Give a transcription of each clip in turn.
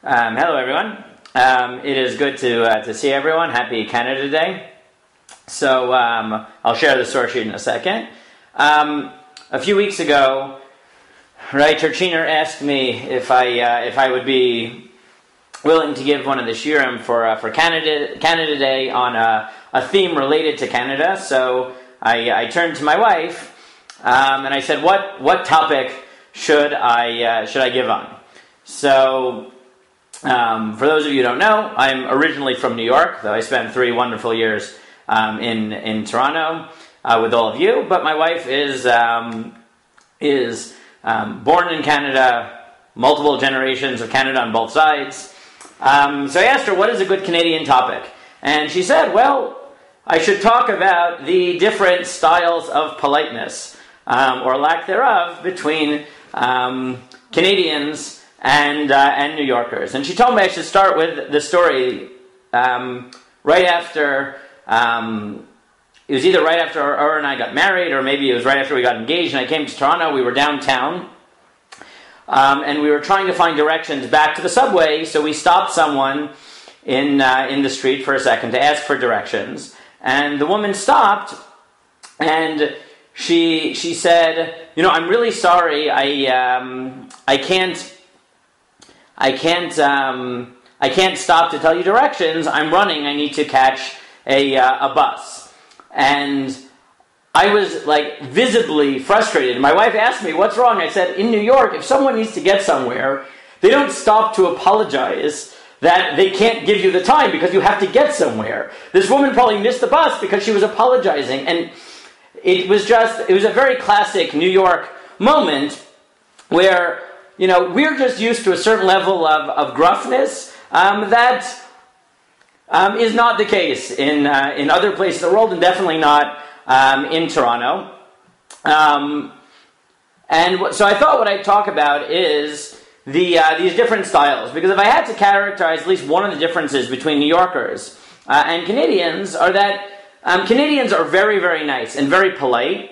Hello, everyone. It is good to see everyone. Happy Canada Day. So I'll share the source sheet in a second. A few weeks ago, right, Terchiner asked me if I would be willing to give one of the shiurim for Canada Day on a theme related to Canada. So I turned to my wife and I said, "What topic should I give on?" So. For those of you who don't know, I'm originally from New York, though I spent 3 wonderful years in Toronto with all of you. But my wife is born in Canada, multiple generations of Canada on both sides. So I asked her, what is a good Canadian topic? And she said, well, I should talk about the different styles of politeness, or lack thereof, between Canadians and New Yorkers. And she told me I should start with the story right after, it was either right after her and I got married, or maybe it was right after we got engaged, and I came to Toronto. We were downtown, and we were trying to find directions back to the subway, so we stopped someone in the street for a second to ask for directions. And the woman stopped, and she said, I'm really sorry, I can't stop to tell you directions. I'm running. I need to catch a bus. And I was visibly frustrated. My wife asked me, what's wrong? I said, in New York, if someone needs to get somewhere, they don't stop to apologize that they can't give you the time because you have to get somewhere. This woman probably missed the bus because she was apologizing. And it was a very classic New York moment where we're just used to a certain level of gruffness that is not the case in other places of the world, and definitely not in Toronto. So I thought what I'd talk about is these different styles, because if I had to characterize at least one of the differences between New Yorkers and Canadians, are that Canadians are very, very nice and very polite.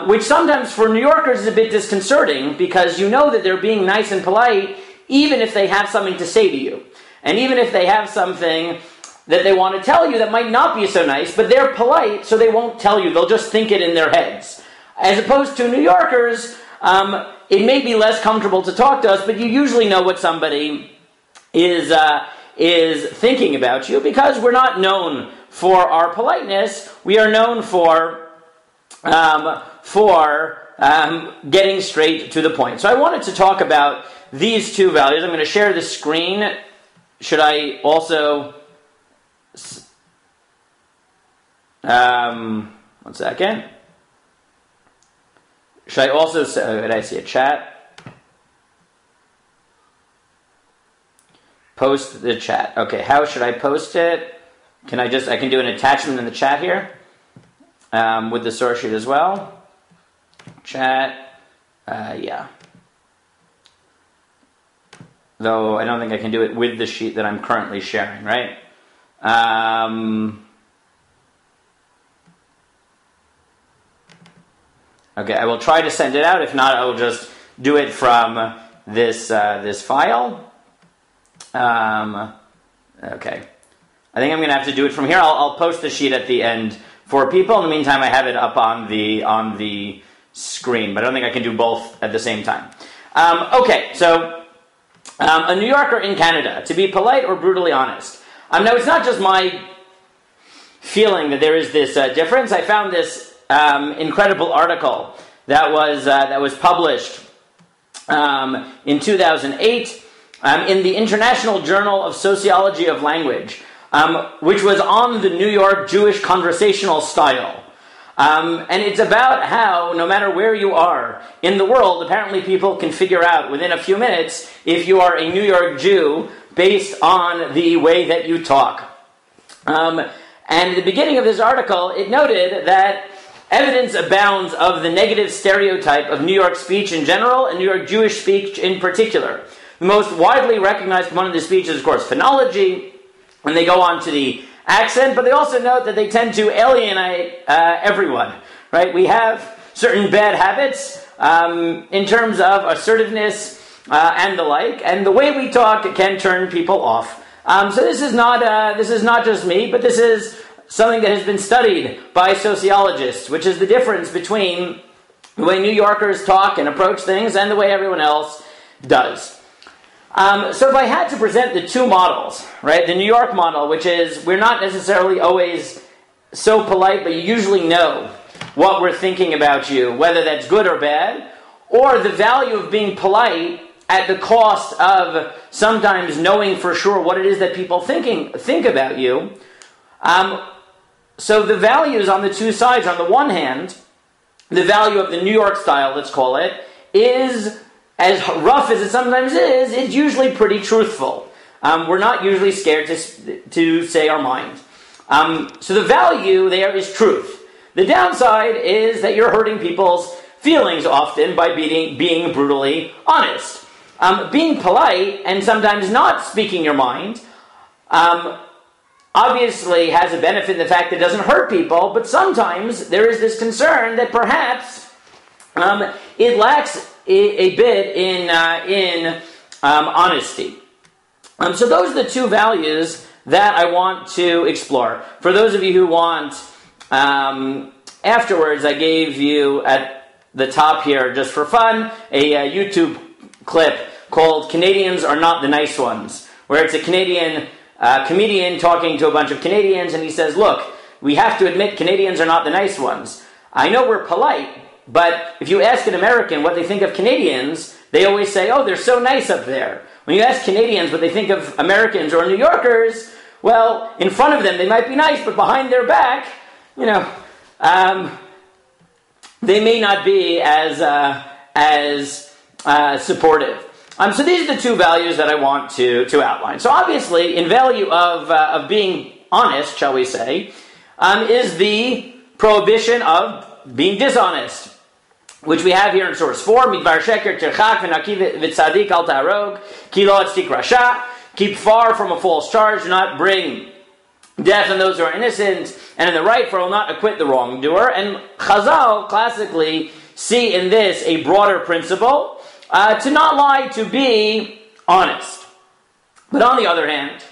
Which sometimes for New Yorkers is a bit disconcerting, because you know that they're being nice and polite even if they have something to say to you. And even if they have something that they want to tell you that might not be so nice, but they're polite, so they won't tell you. They'll just think it in their heads. As opposed to New Yorkers, it may be less comfortable to talk to us, but you usually know what somebody is thinking about you, because we're not known for our politeness. We are known for getting straight to the point. So I wanted to talk about these two values. I'm going to share the screen. Should I also... one second. Should I also... did I see a chat? Post the chat. Okay, how should I post it? I can do an attachment in the chat here. With the source sheet as well. Chat. Yeah. Though I don't think I can do it with the sheet that I'm currently sharing, right? Okay, I will try to send it out. If not, I will just do it from this file. Okay. I think I'm going to have to do it from here. I'll post the sheet at the end for people. In the meantime, I have it up on the screen, but I don't think I can do both at the same time. Okay, so a New Yorker in Canada, to be polite or brutally honest. Now, it's not just my feeling that there is this difference. I found this incredible article that was published in 2008 in the International Journal of Sociology of Language, which was on the New York Jewish conversational style. And it's about how, no matter where you are in the world, apparently people can figure out within a few minutes if you are a New York Jew based on the way that you talk. And at the beginning of this article, it noted that evidence abounds of the negative stereotype of New York speech in general and New York Jewish speech in particular. The most widely recognized component of the speech is, of course, phonology, and they go on to the accent, but they also note that they tend to alienate everyone, right? We have certain bad habits in terms of assertiveness, and the like, and the way we talk can turn people off. So this is not just me, but this is something that has been studied by sociologists, which is the difference between the way New Yorkers talk and approach things and the way everyone else does. So if I had to present the two models, right, the New York model, which is we're not necessarily always so polite, but you usually know what we're thinking about you, whether that's good or bad, or the value of being polite at the cost of sometimes knowing for sure what it is that people think about you. So the values on the two sides, on the one hand, the value of the New York style, let's call it, is, as rough as it sometimes is, it's usually pretty truthful. We're not usually scared to say our mind. So the value there is truth. The downside is that you're hurting people's feelings often by being brutally honest. Being polite and sometimes not speaking your mind obviously has a benefit in the fact that it doesn't hurt people, but sometimes there is this concern that perhaps it lacks a bit in honesty. So those are the two values that I want to explore. For those of you who want, afterwards I gave you at the top here, just for fun, a YouTube clip called "Canadians Are Not the Nice Ones," where it's a Canadian comedian talking to a bunch of Canadians, and he says, look, we have to admit Canadians are not the nice ones. I know we're polite, but if you ask an American what they think of Canadians, they always say, oh, they're so nice up there. When you ask Canadians what they think of Americans or New Yorkers, well, in front of them they might be nice, but behind their back, they may not be as supportive. So these are the two values that I want to outline. So obviously, in value of being honest, shall we say, is the prohibition of being dishonest, which we have here in source 4, Midvar sheker tirchak v'naki v'tzadik al ta'arog, ki lo atzdik rasha, keep far from a false charge, do not bring death on those who are innocent, and in the right, for I will not acquit the wrongdoer. And Chazal classically see in this a broader principle, to not lie, to be honest. But on the other hand,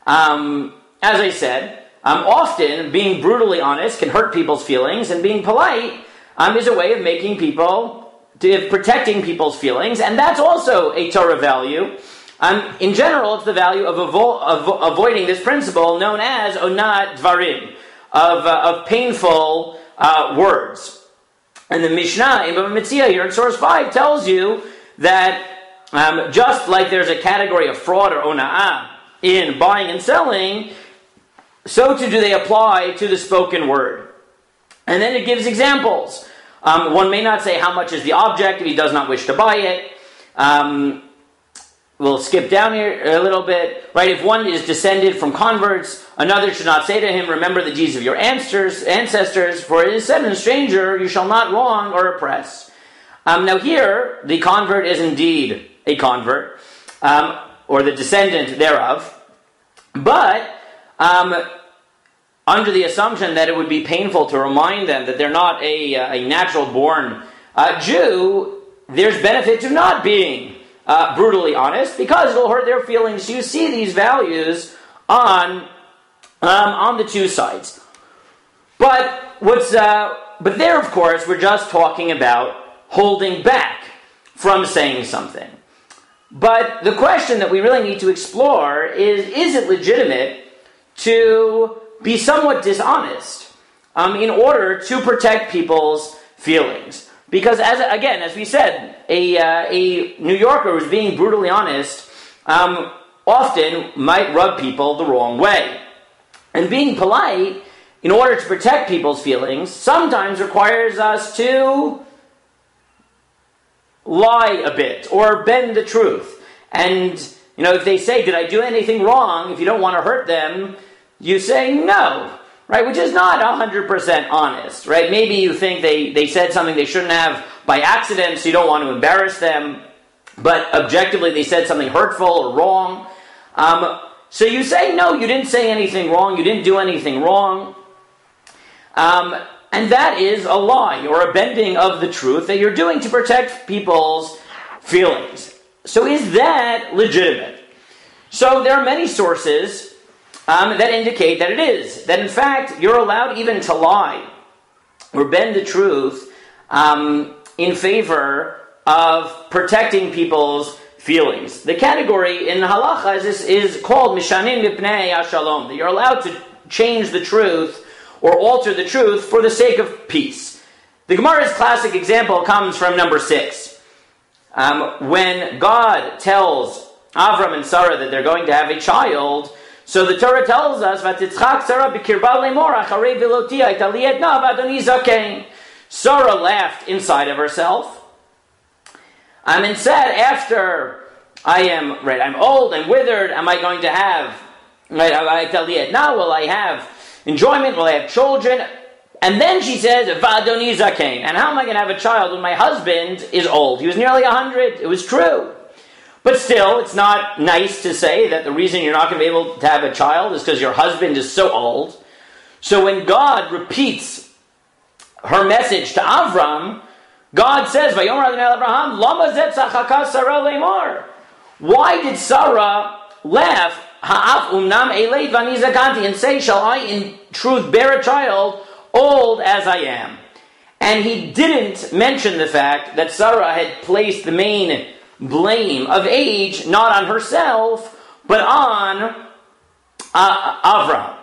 as I said, often being brutally honest can hurt people's feelings, and being polite is a way of protecting people's feelings, and that's also a Torah value. In general, it's the value of avoiding this principle known as onat dvarim, of painful words. And the Mishnah in Bava Metzia here in source 5 tells you that just like there's a category of fraud or ona'ah in buying and selling, so too do they apply to the spoken word. And then it gives examples. One may not say how much is the object if he does not wish to buy it. We'll skip down here a little bit. Right? If one is descended from converts, another should not say to him, remember the deeds of your ancestors, for it is said in a stranger, you shall not wrong or oppress. Now here, the convert is indeed a convert, or the descendant thereof, but under the assumption that it would be painful to remind them that they're not a natural-born Jew, there's benefit to not being brutally honest, because it'll hurt their feelings. You see these values on the two sides. But there, of course, we're just talking about holding back from saying something. But the question that we really need to explore is it legitimate to be somewhat dishonest in order to protect people's feelings? Because, as we said, a New Yorker who's being brutally honest often might rub people the wrong way. And being polite, in order to protect people's feelings, sometimes requires us to lie a bit or bend the truth. And, if they say, did I do anything wrong? If you don't want to hurt them, you say no, right? Which is not 100% honest, right? Maybe you think they said something they shouldn't have by accident, so you don't want to embarrass them, but objectively they said something hurtful or wrong. So you say, no, you didn't say anything wrong, you didn't do anything wrong. And that is a lie or a bending of the truth that you're doing to protect people's feelings. So is that legitimate? So there are many sources that indicate that it is. That in fact, you're allowed even to lie or bend the truth in favor of protecting people's feelings. The category in halacha is called mishanin mipnei hashalom. That you're allowed to change the truth or alter the truth for the sake of peace. The Gemara's classic example comes from number 6. When God tells Avram and Sarah that they're going to have a child, so the Torah tells us, "Vatitzchak Sarah b'kirba lemor acharei viloti hayta li edna v'adoni zakein." Sarah laughed inside of herself and said, "After I'm old and withered, am I going to have hayta li edna? Will I have enjoyment? Will I have children?" And then she says, "V'adoni zakein." And how am I going to have a child when my husband is old? He was nearly 100. It was true. But still, it's not nice to say that the reason you're not going to be able to have a child is because your husband is so old. So when God repeats her message to Avram, God says, "Vayomer Adonai el Abraham, lama zet tzachaka Sarah leimor." Why did Sarah laugh, "Ha'af umnam elei v'ani zakanti," and say, "Shall I in truth bear a child, old as I am?" And he didn't mention the fact that Sarah had placed the main blame of age not on herself, but on Avram.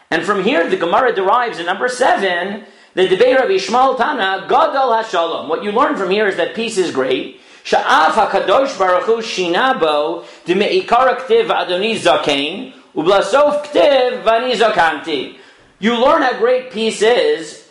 And from here, the Gemara derives in number 7, the Debei Rabbi Shmuel Tana, Gadol HaShalom. What you learn from here is that peace is great. Sha'af HaKadosh Baruch Hu Shinabo D'Me'ikar K'tiv Adoni Zakein U'Blasof K'tiv V'Ani Zakanti. You learn how great peace is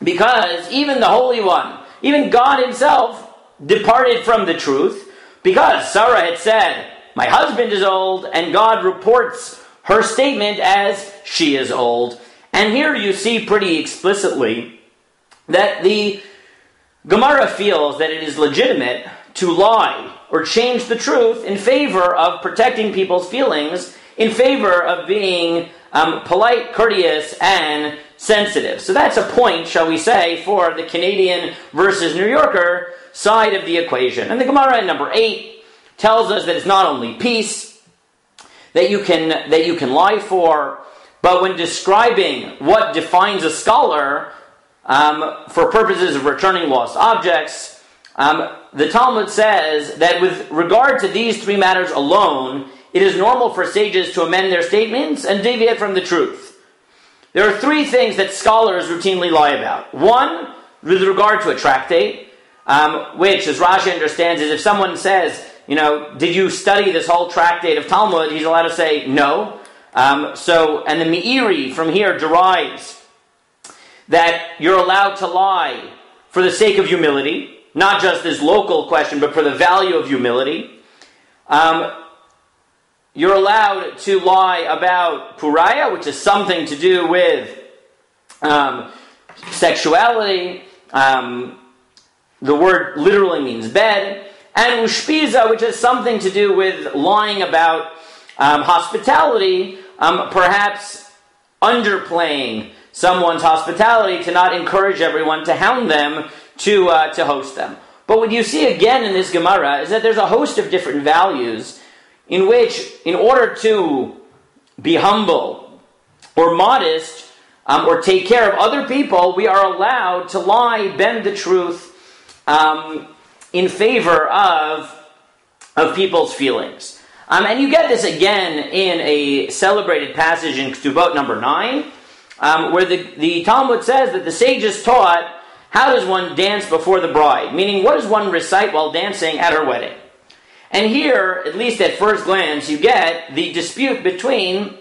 because even the Holy One, even God Himself, departed from the truth, because Sarah had said, "My husband is old," and God reports her statement as she is old. And here you see pretty explicitly that the Gemara feels that it is legitimate to lie or change the truth in favor of protecting people's feelings, in favor of being polite, courteous, and sensitive. So that's a point, shall we say, for the Canadian versus New Yorker side of the equation. And the Gemara in number 8 tells us that it's not only peace that you can lie for, but when describing what defines a scholar for purposes of returning lost objects, the Talmud says that with regard to these 3 matters alone, it is normal for sages to amend their statements and deviate from the truth. There are 3 things that scholars routinely lie about. 1, with regard to a tractate, which, as Rashi understands, is if someone says, did you study this whole tractate of Talmud? He's allowed to say no. And the Meiri from here derives that you're allowed to lie for the sake of humility, not just this local question, but for the value of humility. You're allowed to lie about puraya, which is something to do with sexuality. The word literally means bed. And ushpiza, which has something to do with lying about hospitality, perhaps underplaying someone's hospitality to not encourage everyone to hound them to host them. But what you see again in this Gemara is that there's a host of different values in which, in order to be humble or modest or take care of other people, we are allowed to lie, bend the truth in favor of people's feelings. And you get this again in a celebrated passage in Ketubot number 9, where the Talmud says that the sages taught, how does one dance before the bride? Meaning, what does one recite while dancing at her wedding? And here, at least at first glance, you get the dispute between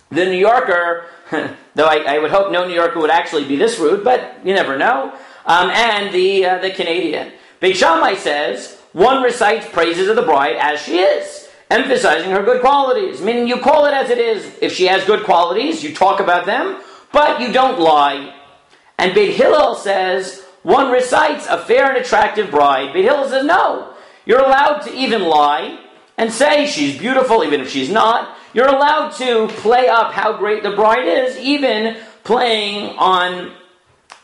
the New Yorker, though I would hope no New Yorker would actually be this rude, but you never know, and the Canadian. Beit Shammai says, one recites praises of the bride as she is, emphasizing her good qualities, meaning you call it as it is. If she has good qualities, you talk about them, but you don't lie. And Beit Hillel says, one recites a fair and attractive bride. Beit Hillel says, no, you're allowed to even lie and say she's beautiful, even if she's not. You're allowed to play up how great the bride is, even playing on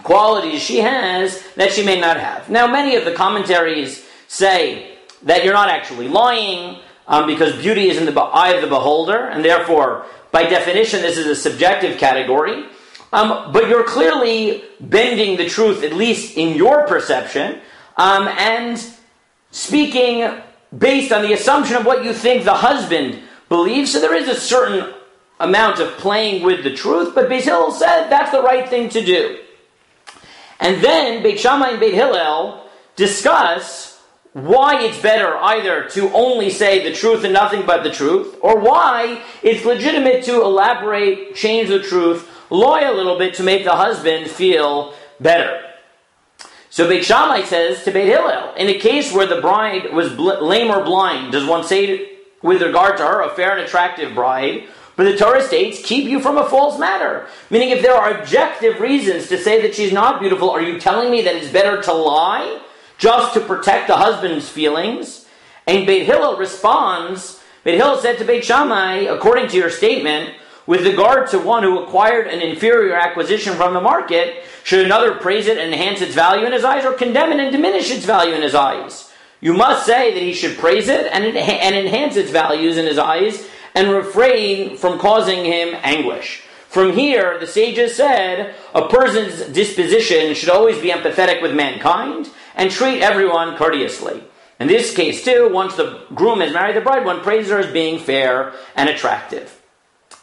qualities she has that she may not have. Now, many of the commentaries say that you're not actually lying, because beauty is in the eye of the beholder, and therefore, by definition, this is a subjective category. But you're clearly bending the truth, at least in your perception, and speaking based on the assumption of what you think the husband believes. So there is a certain amount of playing with the truth, but Beit Hillel said that's the right thing to do. And then Beit Shammai and Beit Hillel discuss why it's better either to only say the truth and nothing but the truth, or why it's legitimate to elaborate, change the truth, lie a little bit to make the husband feel better. So Beit Shammai says to Beit Hillel, in a case where the bride was lame or blind, does one say with regard to her, a fair and attractive bride? But the Torah states, keep you from a false matter. Meaning, if there are objective reasons to say that she's not beautiful, are you telling me that it's better to lie just to protect the husband's feelings? And Beit Hillel responds, Beit Hillel said to Beit Shammai, according to your statement, with regard to one who acquired an inferior acquisition from the market, should another praise it and enhance its value in his eyes, or condemn it and diminish its value in his eyes? You must say that he should praise it and enhance its values in his eyes, and refrain from causing him anguish. From here, the sages said, a person's disposition should always be empathetic with mankind, and treat everyone courteously. In this case, too, once the groom has married the bride, one praises her as being fair and attractive.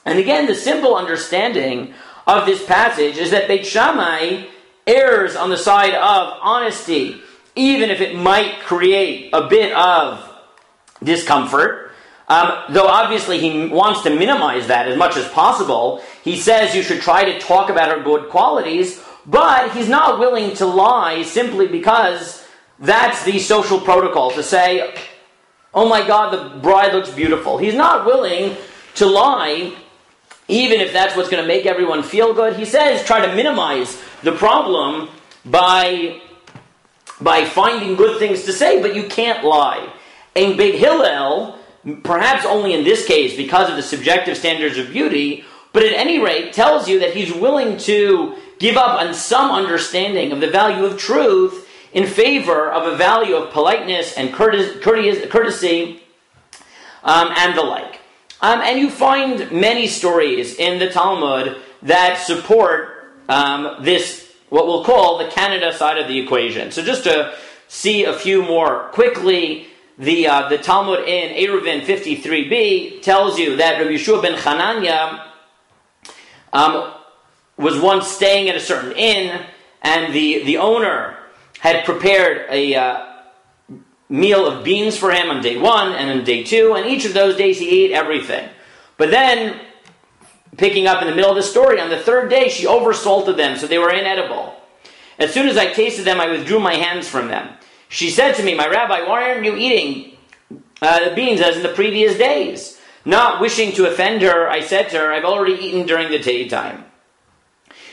And again, the simple understanding of this passage is that Beit Shammai errs on the side of honesty, even if it might create a bit of discomfort. Though obviously he wants to minimize that as much as possible. He says you should try to talk about her good qualities, but he's not willing to lie simply because that's the social protocol, to say, oh my God, the bride looks beautiful. He's not willing to lie, even if that's what's going to make everyone feel good. He says try to minimize the problem by finding good things to say, but you can't lie. And Beit Hillel, perhaps only in this case because of the subjective standards of beauty, but at any rate tells you that he's willing to give up on some understanding of the value of truth in favor of a value of politeness and courtesy and the like. And you find many stories in the Talmud that support this, what we'll call the Canada side of the equation. So just to see a few more quickly, the Talmud in Eruvin 53b tells you that Rabbi Yeshua ben Chananya was once staying at a certain inn, and the owner had prepared a meal of beans for him on day 1 and on day 2, and each of those days he ate everything. But then, picking up in the middle of the story, on the 3rd day she oversalted them, so they were inedible. As soon as I tasted them, I withdrew my hands from them. She said to me, my rabbi, why aren't you eating the beans as in the previous days? Not wishing to offend her, I said to her, I've already eaten during the daytime.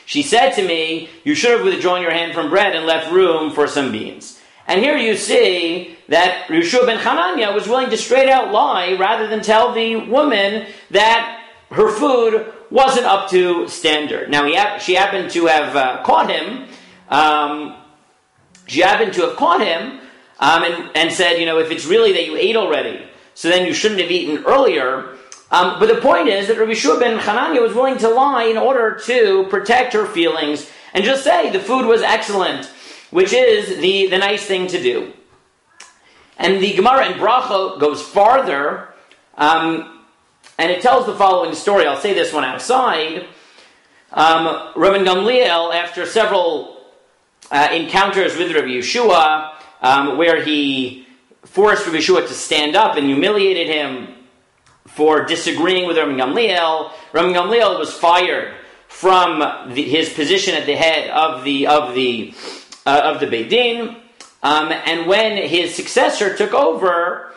She said to me, you should have withdrawn your hand from bread and left room for some beans. And here you see that Yeshua ben Chananya was willing to straight out lie rather than tell the woman that her food wasn't up to standard. Now, she happened to have caught him. She happened to have caught him and said, if it's really that you ate already, so then you shouldn't have eaten earlier. But the point is that Rabbi Yeshua ben Chananya was willing to lie in order to protect her feelings and just say the food was excellent, which is the nice thing to do. And the Gemara in Bracha goes farther, and it tells the following story. I'll say this one outside. Rabbi Gamliel, after several encounters with Rabbi Yeshua, where he forced Rabbi Yeshua to stand up and humiliated him for disagreeing with Rabbi Gamliel. Rabbi Gamliel was fired from his position at the head of the Beit Din, and when his successor took over,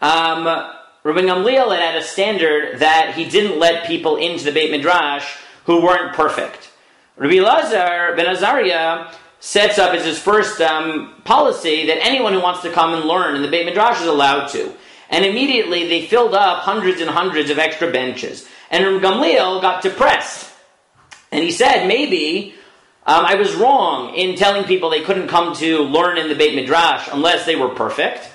Rabbi Gamliel had a standard that he didn't let people into the Beit Midrash who weren't perfect. Rabbi Elazar ben Azariah sets up as his first policy that anyone who wants to come and learn in the Beit Midrash is allowed to. And immediately they filled up hundreds and hundreds of extra benches. And Rabbi Gamliel got depressed. And he said, maybe I was wrong in telling people they couldn't come to learn in the Beit Midrash unless they were perfect.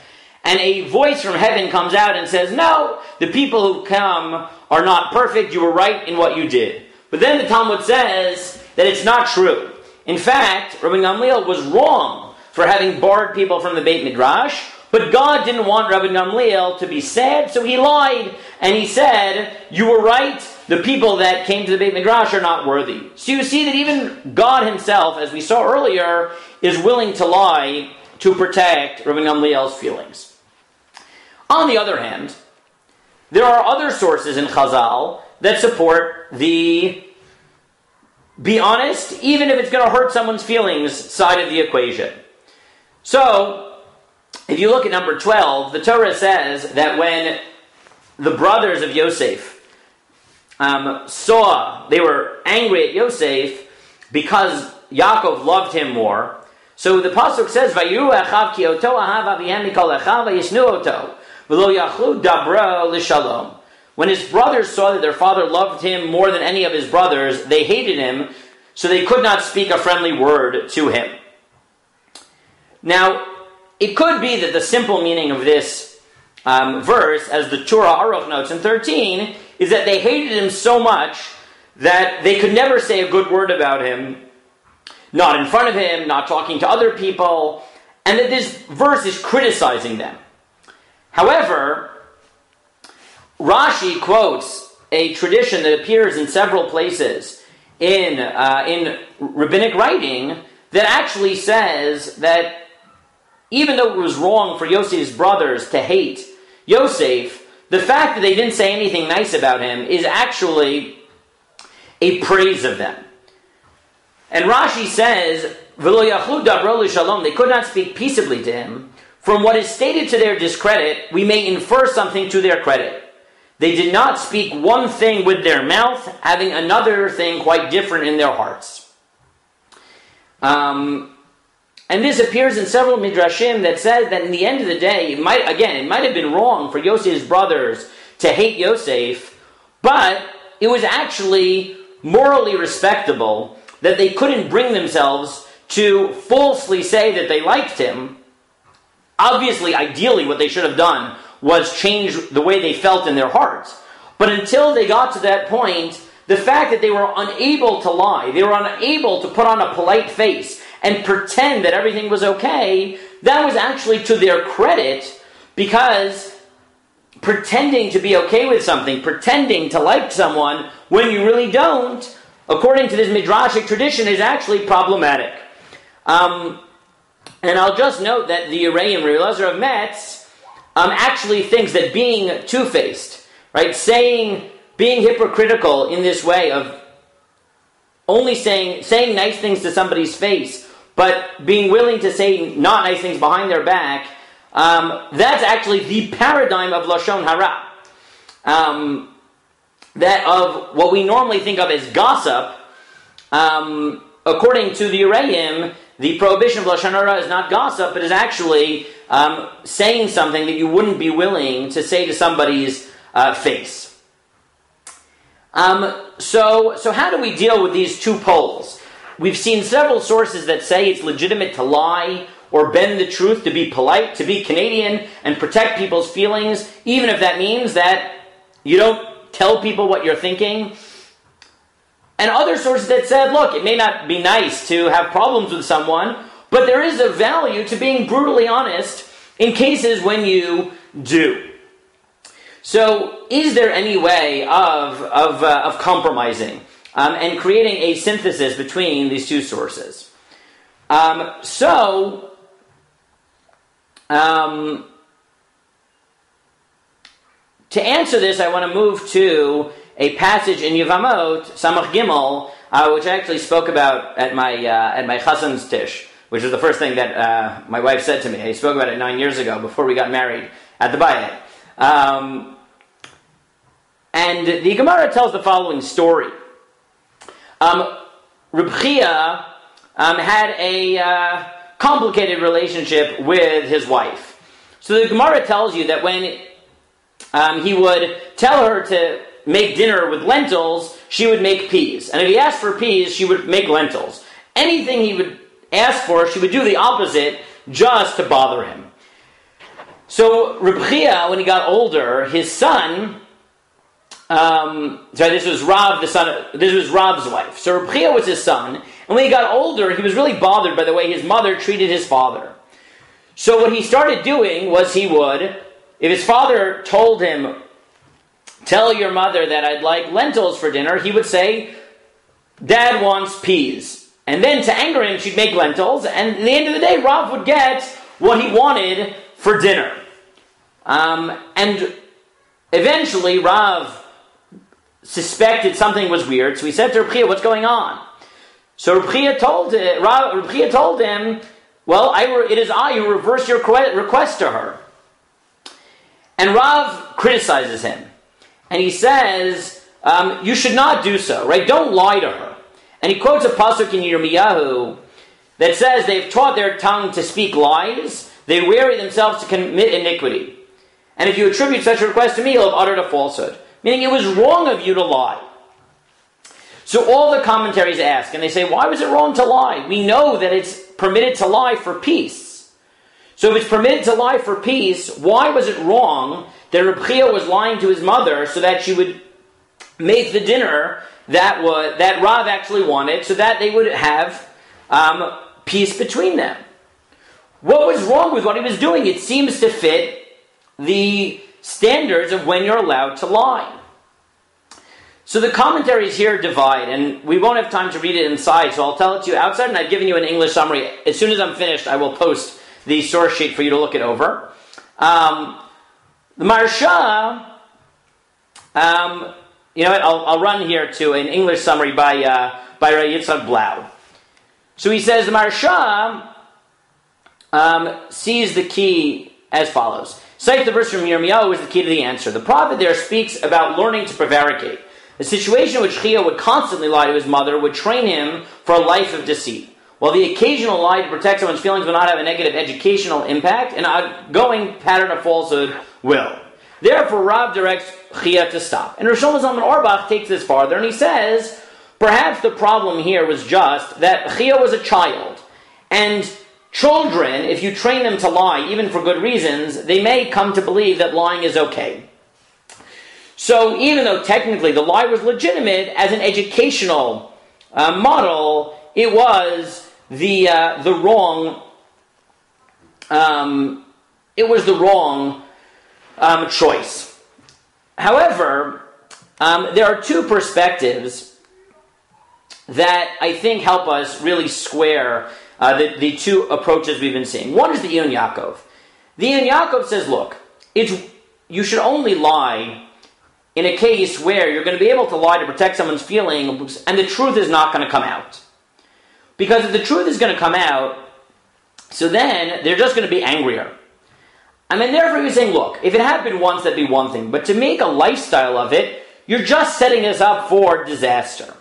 and a voice from heaven comes out and says, no, the people who come are not perfect, you were right in what you did. But then the Talmud says that it's not true. In fact, Rabbi Gamliel was wrong for having barred people from the Beit Midrash, but God didn't want Rabbi Gamliel to be sad, so he lied, and he said, you were right, the people that came to the Beit Midrash are not worthy. So you see that even God himself, as we saw earlier, is willing to lie to protect Rabbi Gamliel's feelings. On the other hand, there are other sources in Chazal that support the be honest, even if it's going to hurt someone's feelings side of the equation. So, if you look at number 12, the Torah says that when the brothers of Yosef they were angry at Yosef because Yaakov loved him more. So the pasuk says, "Vayiru achav ki oto ahav avihem mikol achav vayisnu oto v'lo yachlu dabra l'shalom." When his brothers saw that their father loved him more than any of his brothers, they hated him, so they could not speak a friendly word to him. Now, it could be that the simple meaning of this verse, as the Torah Aruch notes in 13, is that they hated him so much that they could never say a good word about him, not in front of him, not talking to other people, and that this verse is criticizing them. However, Rashi quotes a tradition that appears in several places in rabbinic writing that actually says that even though it was wrong for Yosef's brothers to hate Yosef, the fact that they didn't say anything nice about him is actually a praise of them. And Rashi says, "V'lo yachlu dabro l'shalom," they could not speak peaceably to him. From what is stated to their discredit, we may infer something to their credit. They did not speak one thing with their mouth, having another thing quite different in their hearts. And this appears in several midrashim that says that in the end of the day, it might have been wrong for Yosef's brothers to hate Yosef, but it was actually morally respectable that they couldn't bring themselves to falsely say that they liked him. Obviously, ideally, what they should have done was change the way they felt in their hearts. But until they got to that point, the fact that they were unable to lie, they were unable to put on a polite face and pretend that everything was okay, that was actually to their credit, because pretending to be okay with something, pretending to like someone when you really don't, according to this midrashic tradition, is actually problematic. And I'll just note that the Yereim, Rabbi Elazar of Metz, actually thinks that being two-faced, right, being hypocritical in this way of only saying nice things to somebody's face, but being willing to say not nice things behind their back, that's actually the paradigm of Lashon Hara. That of what we normally think of as gossip, according to the Yereim, the prohibition of Lashon Hara is not gossip, but is actually saying something that you wouldn't be willing to say to somebody's face. So how do we deal with these two poles? We've seen several sources that say it's legitimate to lie or bend the truth, to be polite, to be Canadian, and protect people's feelings, even if that means that you don't tell people what you're thinking. And other sources that said, look, it may not be nice to have problems with someone, but there is a value to being brutally honest in cases when you do. So, is there any way of compromising and creating a synthesis between these two sources? To answer this, I want to move to a passage in Yevamot, Samach Gimel, which I actually spoke about at my Chassan's Tish, which was the first thing that my wife said to me. I spoke about it 9 years ago, before we got married at the Bayit. And the Gemara tells the following story. Reb Chia had a complicated relationship with his wife. So the Gemara tells you that when he would tell her to make dinner with lentils, she would make peas. And if he asked for peas, she would make lentils. Anything he would ask for, she would do the opposite just to bother him. So Reb Chia, when he got older, his son, this was Rav's wife. So Reb Chia was his son, and when he got older, he was really bothered by the way his mother treated his father. So what he started doing was he would, if his father told him, tell your mother that I'd like lentils for dinner, he would say, Dad wants peas. And then to anger him, she'd make lentils, and at the end of the day, Rav would get what he wanted for dinner. And eventually, Rav suspected something was weird, so he said to Reb Chia, what's going on? So Reb Chia told him, well, it is I who reverse your request to her. And Rav criticizes him. And he says, you should not do so, right? Don't lie to her. And he quotes a pasuk in Yirmiyahu that says, they've taught their tongue to speak lies, they weary themselves to commit iniquity. And if you attribute such a request to me, you'll have uttered a falsehood. Meaning it was wrong of you to lie. So all the commentaries ask, and they say, why was it wrong to lie? We know that it's permitted to lie for peace. So if it's permitted to lie for peace, why was it wrong that Reb Chia was lying to his mother so that she would make the dinner that Rav actually wanted, so that they would have peace between them? What was wrong with what he was doing? It seems to fit the standards of when you're allowed to lie. So the commentaries here divide, and we won't have time to read it inside, so I'll tell it to you outside, and I've given you an English summary. As soon as I'm finished, I will post the source sheet for you to look it over. The Maharsha, you know what, I'll run here to an English summary by Ray Yitzhak Blau. So he says, the Maharsha sees the key as follows. Cite the verse from Yirmiyahu is the key to the answer. The prophet there speaks about learning to prevaricate. A situation in which Chia would constantly lie to his mother would train him for a life of deceit. While the occasional lie to protect someone's feelings will not have a negative educational impact, an ongoing pattern of falsehood will. Therefore, Rav directs Chia to stop. And Rosh Zalman Auerbach takes this farther, and he says, perhaps the problem here was just that Chia was a child, and children, if you train them to lie, even for good reasons, they may come to believe that lying is okay. So even though technically the lie was legitimate as an educational model, it was the wrong choice. However, there are two perspectives that I think help us really square the two approaches we've been seeing. One is the Iyun Yaakov. The Iyun Yaakov says, look, you should only lie in a case where you're going to be able to lie to protect someone's feelings and the truth is not going to come out. Because if the truth is going to come out, so then they're just going to be angrier. And then therefore he's saying, look, if it happened once, that'd be one thing. But to make a lifestyle of it, you're just setting us up for disaster.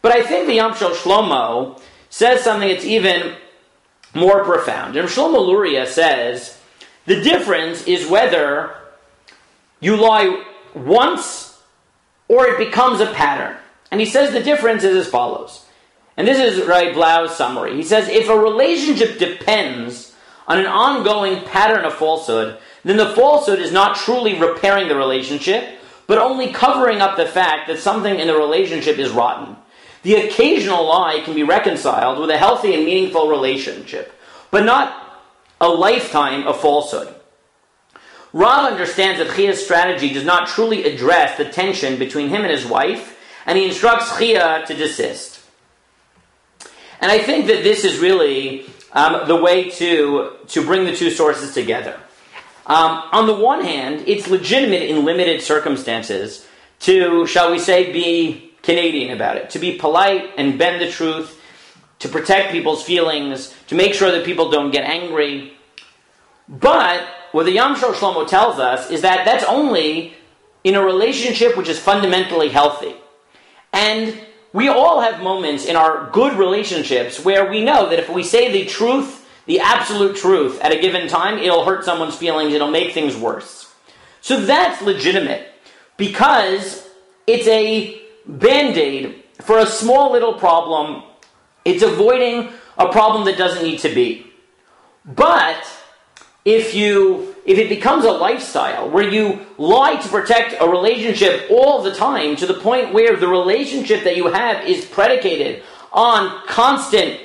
But I think the Yom Shel Shlomo says something that's even more profound. And Shlomo Luria says, the difference is whether you lie once or it becomes a pattern. And he says the difference is as follows. And this is Ray Blau's summary. He says, if a relationship depends on an ongoing pattern of falsehood, then the falsehood is not truly repairing the relationship, but only covering up the fact that something in the relationship is rotten. The occasional lie can be reconciled with a healthy and meaningful relationship, but not a lifetime of falsehood. Rav understands that Chia's strategy does not truly address the tension between him and his wife, and he instructs Chia to desist. And I think that this is really the way to bring the two sources together. On the one hand, it's legitimate in limited circumstances to, shall we say, be Canadian about it, to be polite and bend the truth, to protect people's feelings, to make sure that people don't get angry. But what the Yom Shel Shlomo tells us is that that's only in a relationship which is fundamentally healthy. And we all have moments in our good relationships where we know that if we say the truth, the absolute truth, at a given time, it'll hurt someone's feelings, it'll make things worse. So that's legitimate, because it's a Band-Aid for a small little problem. It's avoiding a problem that doesn't need to be. But if it becomes a lifestyle where you lie to protect a relationship all the time to the point where the relationship that you have is predicated on constant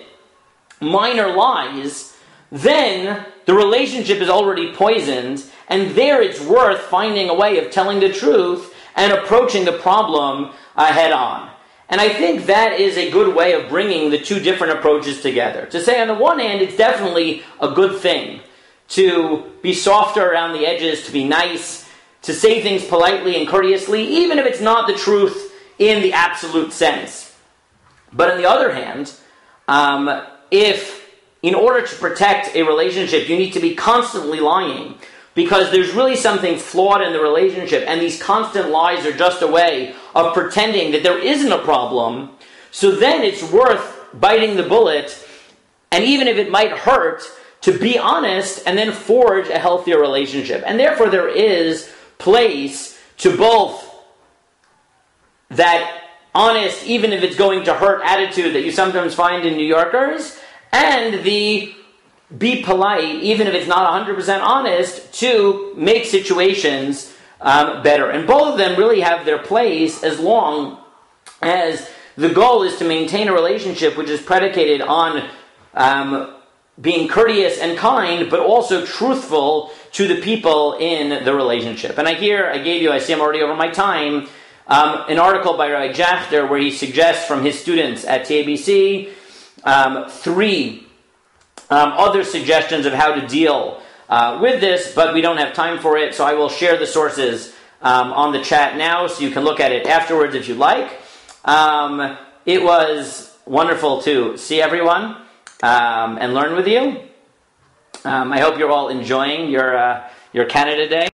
minor lies, then the relationship is already poisoned, and there it's worth finding a way of telling the truth and approaching the problem head on. And I think that is a good way of bringing the two different approaches together. To say, on the one hand, it's definitely a good thing to be softer around the edges, to be nice, to say things politely and courteously, even if it's not the truth in the absolute sense. But on the other hand, if in order to protect a relationship, you need to be constantly lying, because there's really something flawed in the relationship, and these constant lies are just a way of pretending that there isn't a problem, so then it's worth biting the bullet, and even if it might hurt, to be honest and then forge a healthier relationship. And therefore there is place to both that honest, even if it's going to hurt attitude that you sometimes find in New Yorkers, and the be polite, even if it's not 100% honest, to make situations better. And both of them really have their place as long as the goal is to maintain a relationship which is predicated on being courteous and kind, but also truthful to the people in the relationship. And I see I'm already over my time, an article by Rabbi Jachter where he suggests from his students at TABC 3 other suggestions of how to deal with this, but we don't have time for it, so I will share the sources on the chat now so you can look at it afterwards if you'd like. It was wonderful to see everyone and learn with you. I hope you're all enjoying your Canada Day.